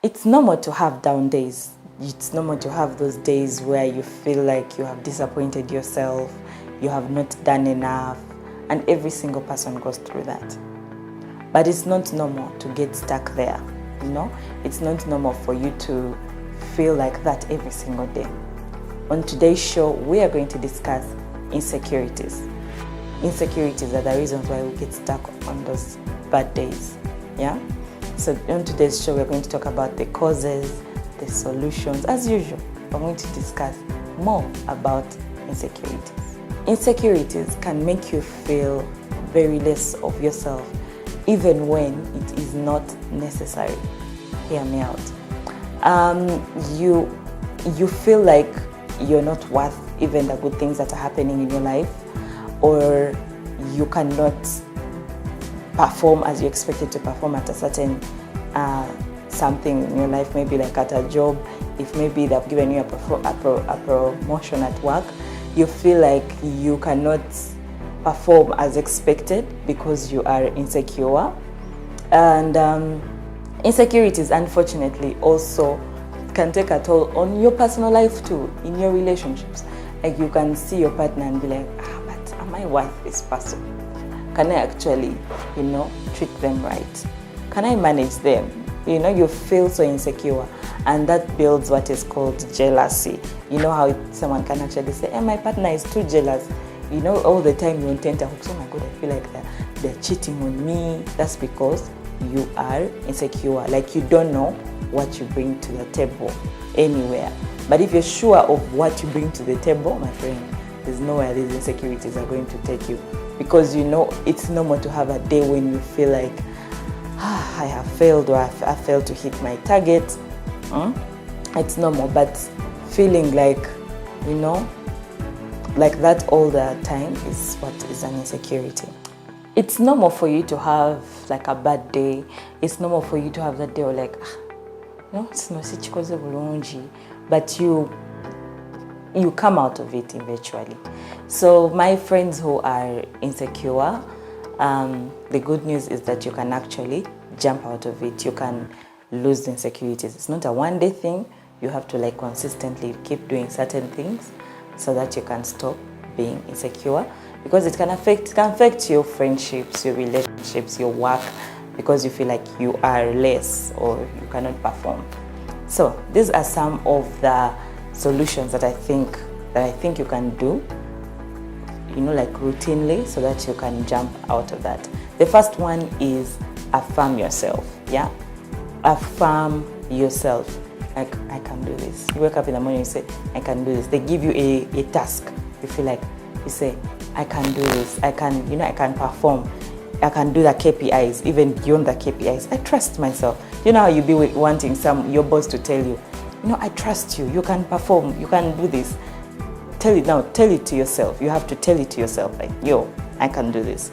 It's normal to have down days. It's normal to have those days where you feel like you have disappointed yourself, you have not done enough, and every single person goes through that. But it's not normal to get stuck there, you know? It's not normal for you to feel like that every single day. On today's show, we are going to discuss insecurities. Insecurities are the reasons why we get stuck on those bad days, yeah? So on today's show, we're going to talk about the causes, the solutions. As usual, we're going to discuss more about insecurities. Insecurities can make you feel very less of yourself, even when it is not necessary. Hear me out. You feel like you're not worth even the good things that are happening in your life, or you cannot perform as you expected to perform at a certain something in your life, maybe like at a job. If maybe they've given you a promotion at work, you feel like you cannot perform as expected because you are insecure. And insecurities, unfortunately, also can take a toll on your personal life too, in your relationships. Like you can see your partner and be like, but am I worth this person? Can I actually, treat them right? Can I manage them? You feel so insecure, and that builds what is called jealousy. You know how someone can actually say, hey, my partner is too jealous. All the time you intend to, oh my God, I feel like they're cheating on me. That's because you are insecure. Like you don't know what you bring to the table anywhere. But if you're sure of what you bring to the table, my friend, there's nowhere these insecurities are going to take you. Because it's normal to have a day when you feel like, I have failed, or I failed to hit my target. It's normal, but feeling like, like that all the time is what is an insecurity. It's normal for you to have like a bad day. It's normal for you to have that day or like, it's no sichikoze bulungi, but you come out of it eventually. So my friends who are insecure, the good news is that you can actually jump out of it. You can lose the insecurities. It's not a one-day thing. You have to consistently keep doing certain things so that you can stop being insecure, because it can affect your friendships, your relationships, your work, because you feel like you are less or you cannot perform. So these are some of the solutions that I think you can do, routinely, so that you can jump out of that. The first one is affirm yourself. Yeah, affirm yourself. Like, I can do this. You wake up in the morning, you say, I can do this. They give you a task. You feel like, you say, I can do this. I can, I can perform. I can do the KPIs, even beyond the KPIs. I trust myself. You know how you be wanting your boss to tell you, I trust you. You can perform. You can do this. Tell it to yourself. You have to tell it to yourself, like, I can do this.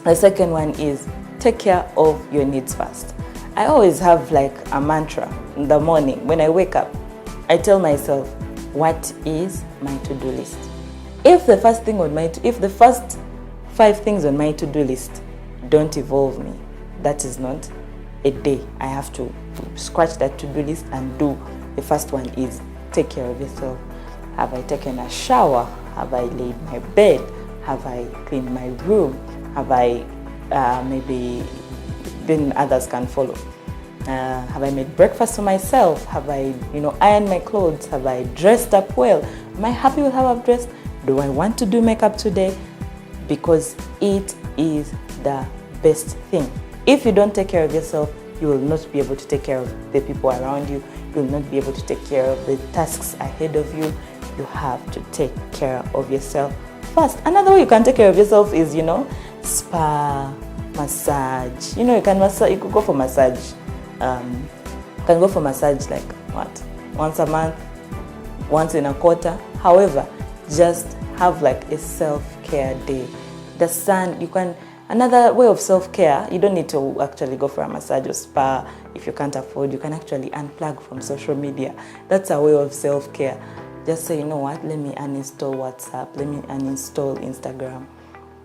The second one is take care of your needs first. I always have like a mantra in the morning. When I wake up, I tell myself, what is my to-do list? If the first 5 things on my to-do list don't involve me, that is not a day. I have to scratch that to-do list and do. The first one is take care of yourself. Have I taken a shower? Have I laid my bed? Have I cleaned my room? Have I maybe, then others can follow. Have I made breakfast for myself? Have I, ironed my clothes? Have I dressed up well? Am I happy with how I've dressed? Do I want to do makeup today? Because it is the best thing. If you don't take care of yourself, you will not be able to take care of the people around you. You will not be able to take care of the tasks ahead of you. You have to take care of yourself first. Another way you can take care of yourself is, spa, massage. You could go for massage. You can go for massage like what? Once a month, once in a quarter. However, just have like a self-care day. Another way of self-care, you don't need to actually go for a massage or spa. If you can't afford, you can actually unplug from social media. That's a way of self-care. Just say, let me uninstall WhatsApp. Let me uninstall Instagram.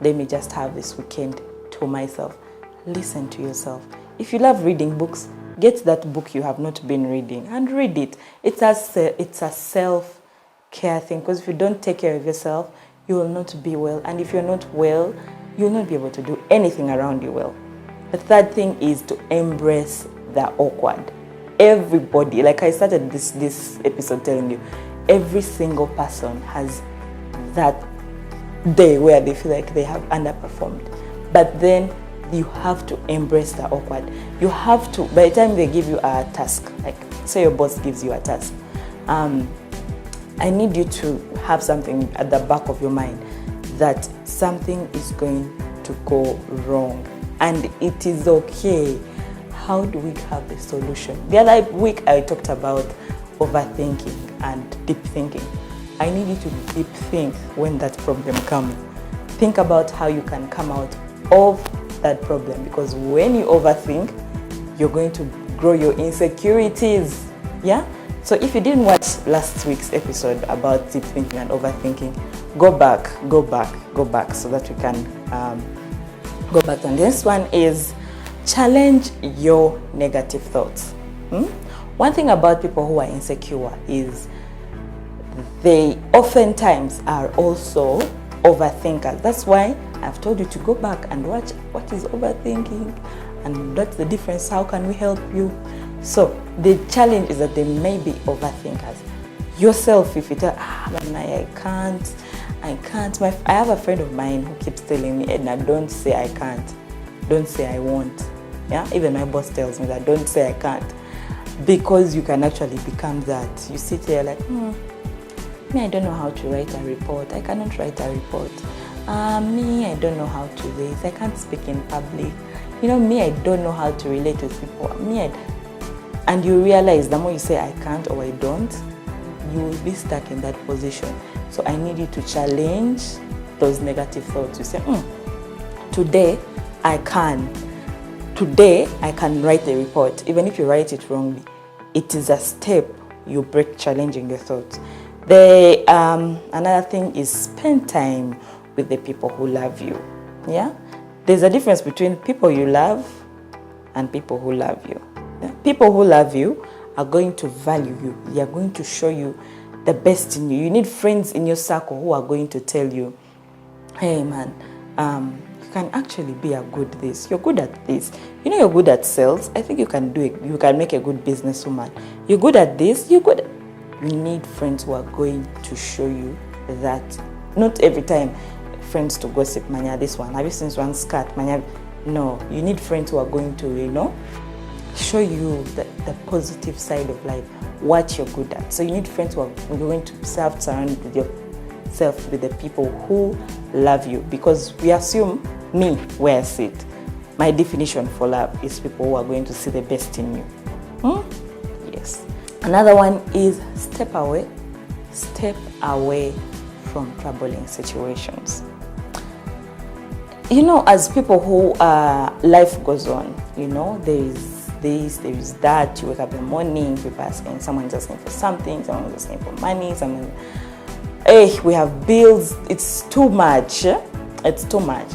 Let me just have this weekend to myself. Listen to yourself. If you love reading books, Get that book you have not been reading and read it. It's a self-care thing, because if you don't take care of yourself, you will not be well. And if you're not well, you'll not be able to do anything around you well. The third thing is to embrace the awkward. Everybody, like I started this episode telling you, every single person has that day where they feel like they have underperformed. But then you have to embrace the awkward. You have to, by the time they give you a task, like say your boss gives you a task, I need you to have something at the back of your mind that something is going to go wrong, and it is okay. How do we have the solution? The other week I talked about overthinking and deep thinking. I need you to deep think when that problem comes. Think about how you can come out of that problem, because when you overthink, you're going to grow your insecurities. Yeah? So if you didn't watch last week's episode about deep thinking and overthinking, go back so that we can go back. And this one is challenge your negative thoughts. One thing about people who are insecure is they oftentimes are also overthinkers. That's why I've told you to go back and watch what is overthinking and what's the difference, how can we help you. So the challenge is that they may be overthinkers. Yourself, if you tell, I can't. I have a friend of mine who keeps telling me, Edna, don't say I can't. Don't say I won't. Yeah, even my boss tells me that, don't say I can't. Because you can actually become that. You sit there like, me, I don't know how to write a report. I cannot write a report. Me, I don't know how to this. I can't speak in public. Me, I don't know how to relate with people. And you realize the more you say I can't or I don't, you will be stuck in that position. So I need you to challenge those negative thoughts. You say, today I can. Today I can write a report. Even if you write it wrongly, it is a step you break challenging your thoughts. Another thing is spend time with the people who love you. Yeah? There's a difference between people you love and people who love you. Yeah? People who love you are going to value you. They are going to show you the best in you. You need friends in your circle who are going to tell you, hey man, you can actually be a good this. You're good at this. You're good at sales. I think you can do it. You can make a good businesswoman. You're good at this. You're good. You need friends who are going to show you that. Not every time friends to gossip, manya this one. Have you seen one skirt? Manya? No. You need friends who are going to, show you the positive side of life, what you're good at. So you need friends who are going to surround yourself with the people who love you, because we assume me where I sit. My definition for love is people who are going to see the best in you. Yes. Another one is step away from troubling situations. As people who life goes on, there is this, there is that. You wake up in the morning, people asking, someone's asking for something, someone's asking for money, we have bills. It's too much. It's too much.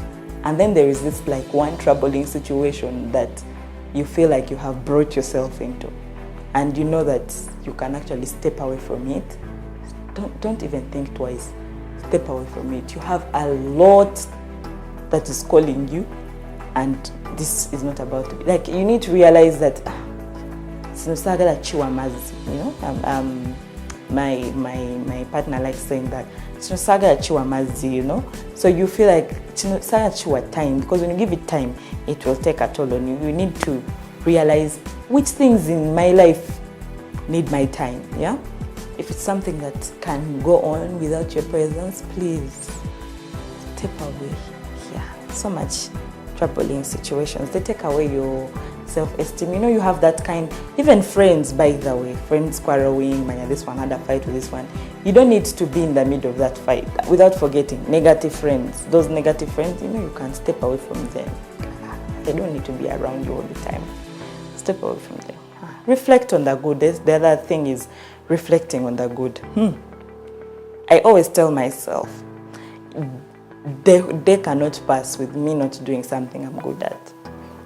And then there is this like one troubling situation that you feel like you have brought yourself into, and you know that you can actually step away from it. Don't even think twice. Step away from it. You have a lot that is calling you, and this is not about to be. Like, you need to realize that my partner likes saying that, so you feel like time, because when you give it time, it will take a toll on you. You need to realize which things in my life need my time. Yeah, if it's something that can go on without your presence, please step away. Yeah, so much troubling situations, they take away your self-esteem. You have that kind, even friends, by the way, friends quarreling, this one had a fight with this one. You don't need to be in the middle of that fight. Without forgetting, negative friends. Those negative friends, you can step away from them. They don't need to be around you all the time. Step away from them. Reflect on the good. The other thing is reflecting on the good. I always tell myself, they cannot pass with me not doing something I'm good at.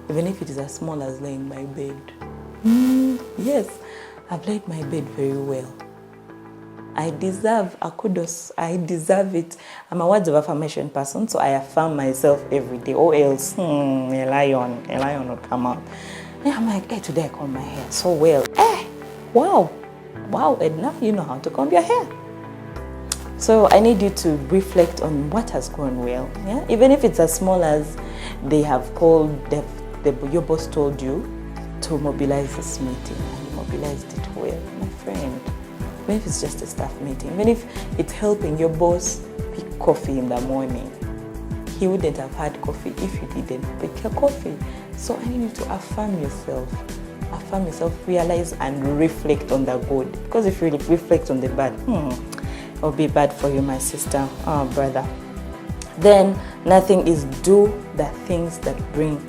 Even if it is as small as laying my bed. Yes, I've laid my bed very well. I deserve a kudos. I deserve it. I'm a words of affirmation person, so I affirm myself every day. Or else, a lion will come out. And I'm like, hey, today I comb my hair so well. Wow, Edna, you know how to comb your hair. So I need you to reflect on what has gone well. Yeah, even if it's as small as they have called, your boss told you to mobilize this meeting, and you mobilized it well, my friend. Even if it's just a staff meeting, even if it's helping your boss pick coffee in the morning, he wouldn't have had coffee if you didn't pick your coffee. So I need you to affirm yourself. Affirm yourself, realize and reflect on the good. Because if you reflect on the bad, it will be bad for you, my sister, brother. Then nothing is do the things that bring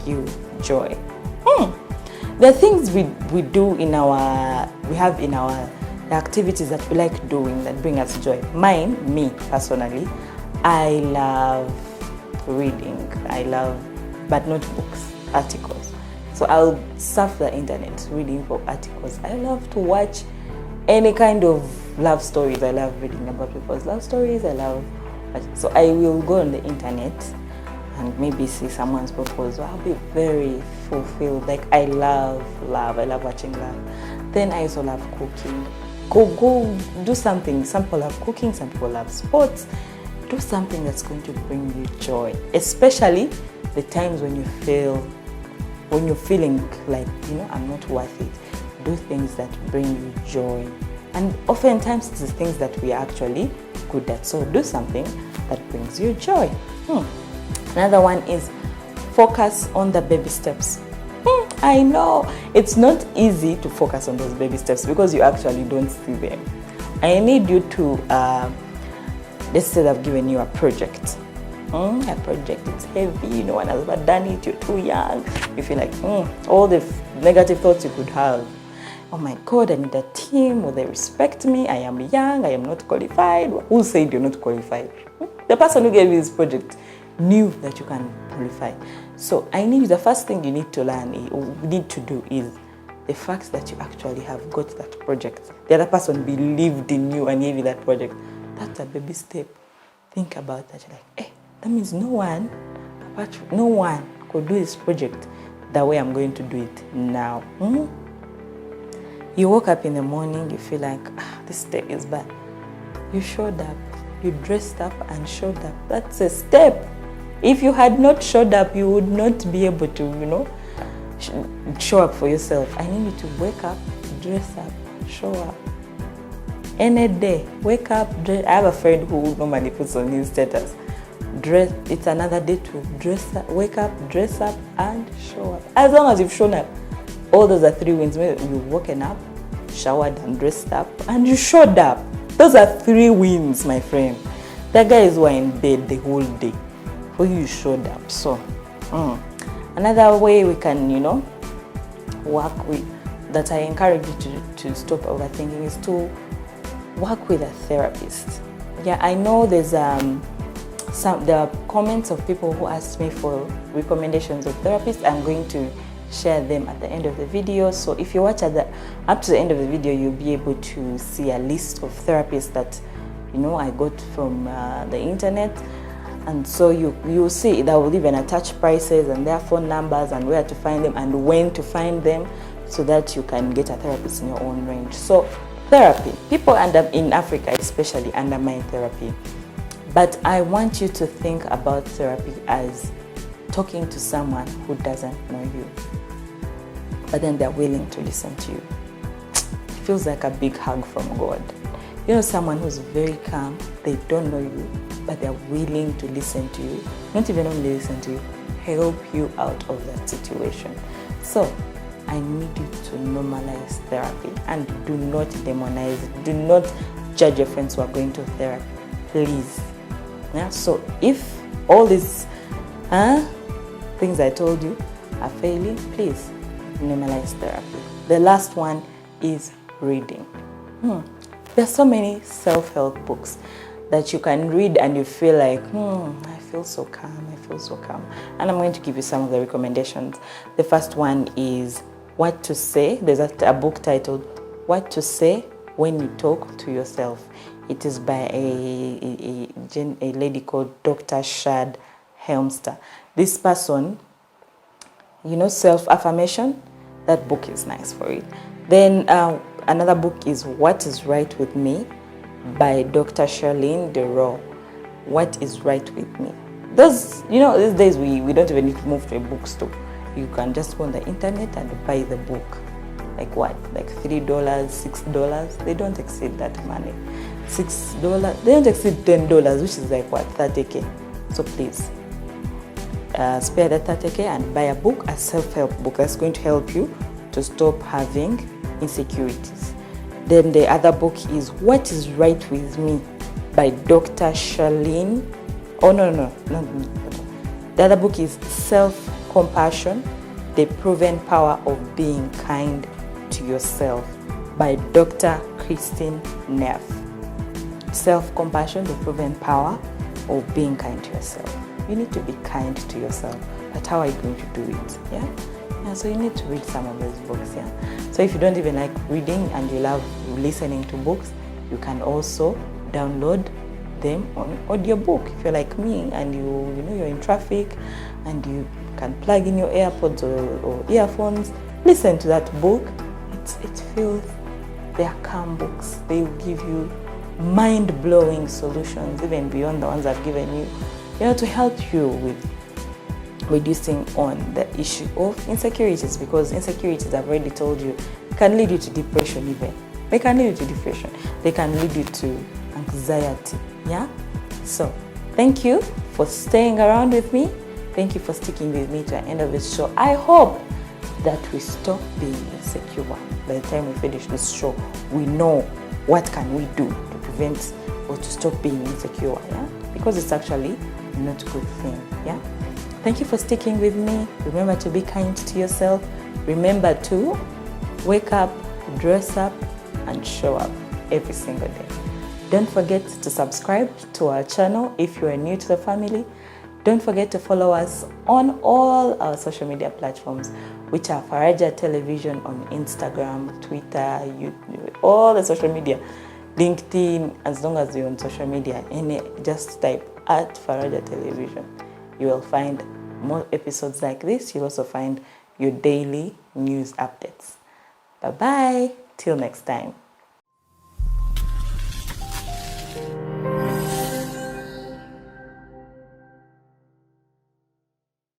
you joy. The things we do in the activities that we like doing that bring us joy. Me personally, I love reading. But not books, articles. So I'll surf the internet reading for articles. I love to watch any kind of love stories. I love reading about people's love stories. So I will go on the internet and maybe see someone's proposal. I'll be very fulfilled. Like I love watching love. Then I also love cooking. Go do something. Some people love cooking, some people love sports. Do something that's going to bring you joy, especially the times when you're feeling like, I'm not worth it. Do things that bring you joy. And oftentimes it's the things that we are actually good at. So do something that brings you joy. Another one is focus on the baby steps. I know it's not easy to focus on those baby steps because you actually don't see them. I need you to, let's say I've given you a project. A project, it's heavy, no one has ever done it, you're too young. You feel like, all the negative thoughts you could have. Oh my God, I need a team. Will they respect me? I am young, I am not qualified. Who said you're not qualified? The person who gave you this project knew that you can qualify. So the first thing you need to learn, or need to do is the fact that you actually have got that project. The other person believed in you and gave you that project. That's a baby step. Think about that. You're like, hey, that means no one could do this project the way I'm going to do it now. You woke up in the morning, you feel like, this day is bad. You showed up. You dressed up and showed up. That's a step. If you had not showed up, you would not be able to, show up for yourself. I need you to wake up, dress up, show up. Any day, wake up, dress. I have a friend who normally puts on his status, dress. It's another day to dress up, wake up, dress up, and show up. As long as you've shown up, all those are 3 wins. You've woken up, showered and dressed up, and you showed up. Those are 3 wins, my friend. The guys were in bed the whole day. For you showed up. So, another way we can, work with, that I encourage you to stop overthinking, is to work with a therapist. Yeah, I know there's there are comments of people who asked me for recommendations of therapists. I'm going to share them at the end of the video. So if you watch up to the end of the video, you'll be able to see a list of therapists that I got from the internet. And so you'll see that will even attach prices and their phone numbers and where to find them and when to find them, so that you can get a therapist in your own range. So therapy, people in Africa especially undermine therapy. But I want you to think about therapy as talking to someone who doesn't know you, but then they're willing to listen to you. It feels like a big hug from God. Someone who's very calm, they don't know you, but they're willing to listen to you. Not even only listen to you, help you out of that situation. So I need you to normalize therapy and do not demonize it. Do not judge your friends who are going to therapy, please. Yeah? So if all these things I told you are failing, please normalize therapy. The last one is reading. There's so many self-help books that you can read and you feel like, I feel so calm. And I'm going to give you some of the recommendations. The first one is What to Say. There's a book titled What to Say When You Talk to Yourself. It is by a lady called Dr. Shad Helmster. This person, Self-Affirmation, that book is nice for it. Then another book is What is Right with Me by Dr. Charlene DeRoe. What is right with me? These days we don't even need to move to a bookstore. You can just go on the internet and buy the book. Like what? Like $3, $6? They don't exceed that money. $6, they don't exceed $10, which is like what, 30K. So please, spare that 30K and buy a book, a self-help book that's going to help you to stop having insecurities. Then the other book is What is Right with Me by Dr. Charlene. Oh, no. The other book is Self-Compassion, The Proven Power of Being Kind to Yourself by Dr. Christine Neff. Self-Compassion, The Proven Power of Being Kind to Yourself. You need to be kind to yourself, but how are you going to do it? Yeah, so you need to read some of those books. So if you don't even like reading and you love listening to books, you can also download them on audiobook. If you're like me and you're in traffic and you can plug in your AirPods or earphones, listen to that book. They are calm books. They will give you mind-blowing solutions, even beyond the ones I've given you, to help you with reducing on the issue of insecurities, because insecurities, I've already told you, can lead you to depression even. They can lead you to depression. They can lead you to anxiety. So thank you for staying around with me. Thank you for sticking with me to the end of this show. I hope that we stop being insecure. By the time we finish this show, we know what can we do to prevent or to stop being insecure, because it's actually not a good thing. Thank you for sticking with me. Remember to be kind to yourself. Remember to wake up, dress up, and show up every single day. Don't forget to subscribe to our channel if you are new to the family. Don't forget to follow us on all our social media platforms, which are Faraja Television on Instagram, Twitter, YouTube, all the social media, LinkedIn. As long as you're on social media, just type at Faraja Television. You will find more episodes like this. You'll also find your daily news updates. Bye-bye. Till next time.